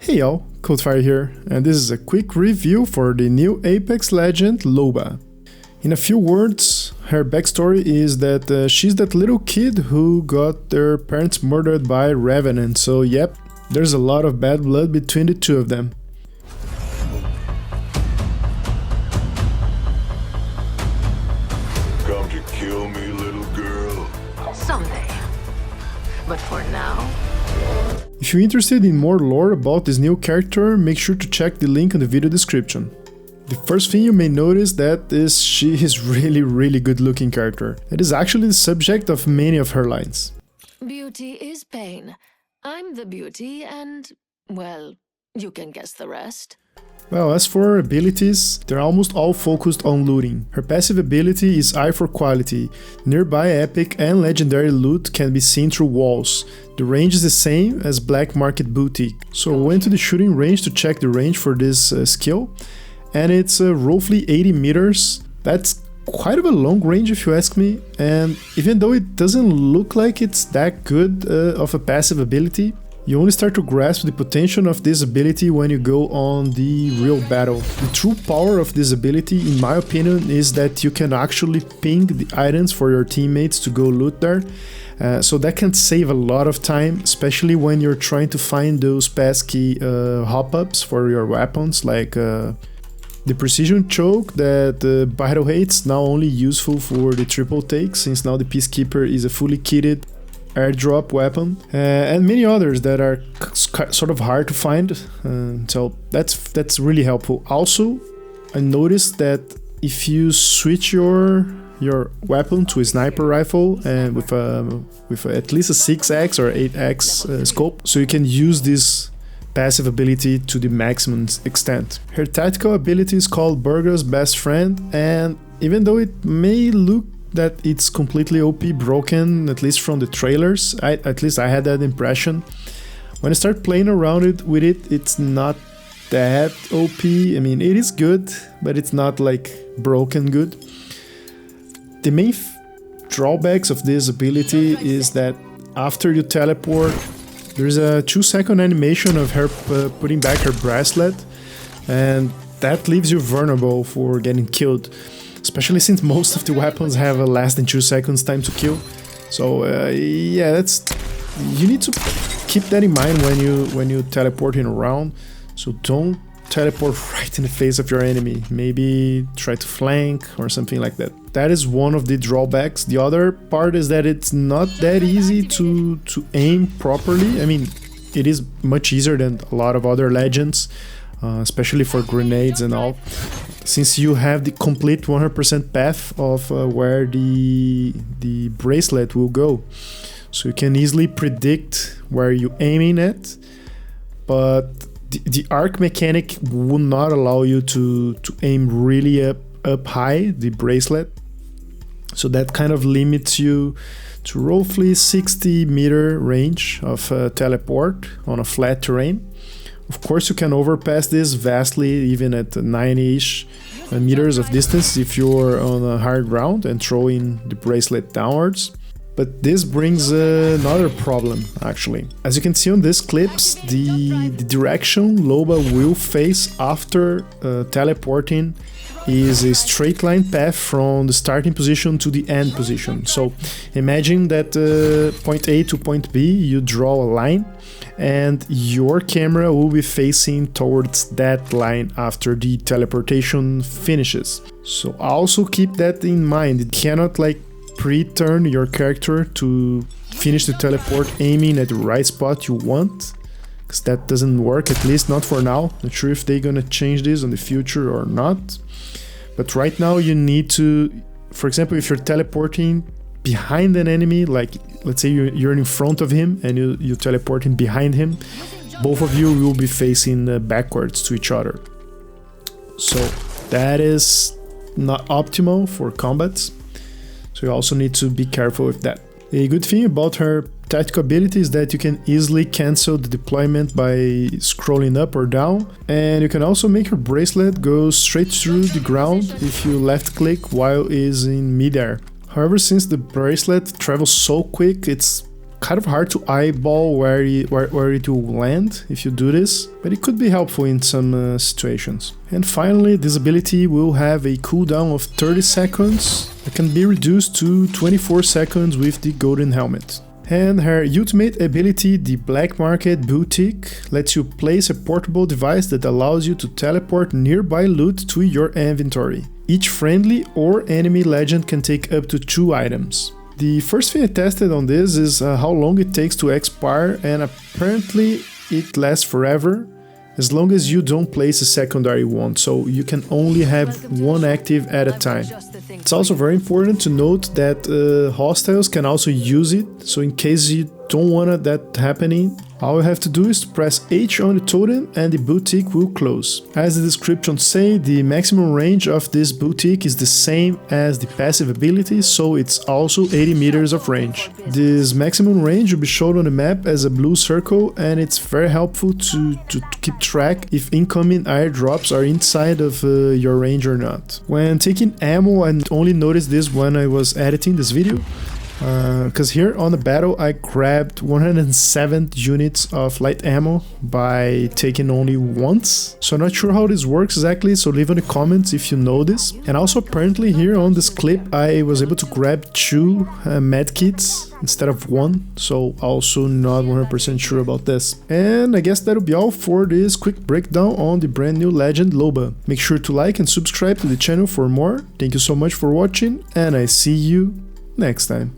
Hey y'all, Coldfire here, and this is a quick review for the new Apex legend Loba. In a few words, her backstory is that she's that little kid who got their parents murdered by Revenant, so yep, there's a lot of bad blood between the two of them. Come to kill me, little girl? Someday. But for now... If you're interested in more lore about this new character, make sure to check the link in the video description. The first thing you may notice that is she is really good looking character. That is actually the subject of many of her lines. Beauty is pain. I'm the beauty and, well, you can guess the rest. Well, as for her abilities, they're almost all focused on looting. Her passive ability is Eye for Quality. Nearby epic and legendary loot can be seen through walls. The range is the same as Black Market Boutique. So I went to the shooting range to check the range for this skill, and it's roughly 80 meters. That's quite of a long range if you ask me, and even though it doesn't look like it's that good of a passive ability, you only start to grasp the potential of this ability when you go on the real battle. The true power of this ability, in my opinion, is that you can actually ping the items for your teammates to go loot there. So that can save a lot of time, especially when you're trying to find those pesky hop-ups for your weapons, like the precision choke that, by the way, it's now only useful for the triple take, since now the Peacekeeper is a fully kitted airdrop weapon, and many others that are sort of hard to find, so that's really helpful. Also, I noticed that if you switch your weapon to a sniper rifle and with at least a 6x or 8x scope, so you can use this passive ability to the maximum extent. Her tactical ability is called Burger's Best Friend, and even though it may look that it's completely OP broken, at least from the trailers, at least I had that impression. When I start playing around with it, it's not that OP. I mean, it is good, but it's not like broken good. The main drawbacks of this ability is that after you teleport, there's a 2-second animation of her putting back her bracelet, and that leaves you vulnerable for getting killed. Especially since most of the weapons have a less than 2 seconds time to kill. So yeah, you need to keep that in mind when you teleporting around. So don't teleport right in the face of your enemy. Maybe try to flank or something like that. That is one of the drawbacks. The other part is that it's not that easy to aim properly. I mean, it is much easier than a lot of other legends, especially for grenades and all, since you have the complete 100% path of where the bracelet will go. So you can easily predict where you're aiming at, but the arc mechanic will not allow you to aim really up high, the bracelet. So that kind of limits you to roughly 60 meter range of teleport on a flat terrain. Of course, you can overpass this vastly, even at 90-ish meters of distance if you're on a hard ground and throwing the bracelet downwards. But this brings another problem, actually. As you can see on these clips, the direction Loba will face after teleporting is a straight line path from the starting position to the end position. So imagine that point A to point B, you draw a line, and your camera will be facing towards that line after the teleportation finishes. So also keep that in mind. It cannot like pre-turn your character to finish the teleport aiming at the right spot you want, because that doesn't work, at least not for now. Not sure if they're gonna change this in the future or not. But right now you need to, for example, if you're teleporting behind an enemy, like let's say you're in front of him and you're teleporting behind him, both of you will be facing backwards to each other. So that is not optimal for combats. So you also need to be careful with that. A good thing about her tactical ability is that you can easily cancel the deployment by scrolling up or down, and you can also make her bracelet go straight through the ground if you left click while it is in midair. However, since the bracelet travels so quick, it's kind of hard to eyeball where it will land if you do this, but it could be helpful in some situations. And finally, this ability will have a cooldown of 30 seconds that can be reduced to 24 seconds with the golden helmet. And her ultimate ability, the Black Market Boutique, lets you place a portable device that allows you to teleport nearby loot to your inventory. Each friendly or enemy legend can take up to 2 items. The first thing I tested on this is how long it takes to expire, and apparently it lasts forever as long as you don't place a secondary one, so you can only have one active at a time. It's also very important to note that hostiles can also use it, so in case you don't want that happening, all you have to do is to press H on the totem and the boutique will close. As the description say, the maximum range of this boutique is the same as the passive ability, so it's also 80 meters of range. This maximum range will be shown on the map as a blue circle, and it's very helpful to keep track if incoming airdrops are inside of your range or not. When taking ammo, I only noticed this when I was editing this video, because here on the battle I grabbed 107 units of light ammo by taking only once. So I'm not sure how this works exactly, so leave in the comments if you know this. And also apparently here on this clip I was able to grab 2 medkits instead of 1, so also not 100% sure about this. And I guess that'll be all for this quick breakdown on the brand new legend Loba. Make sure to like and subscribe to the channel for more. Thank you so much for watching, and I see you next time.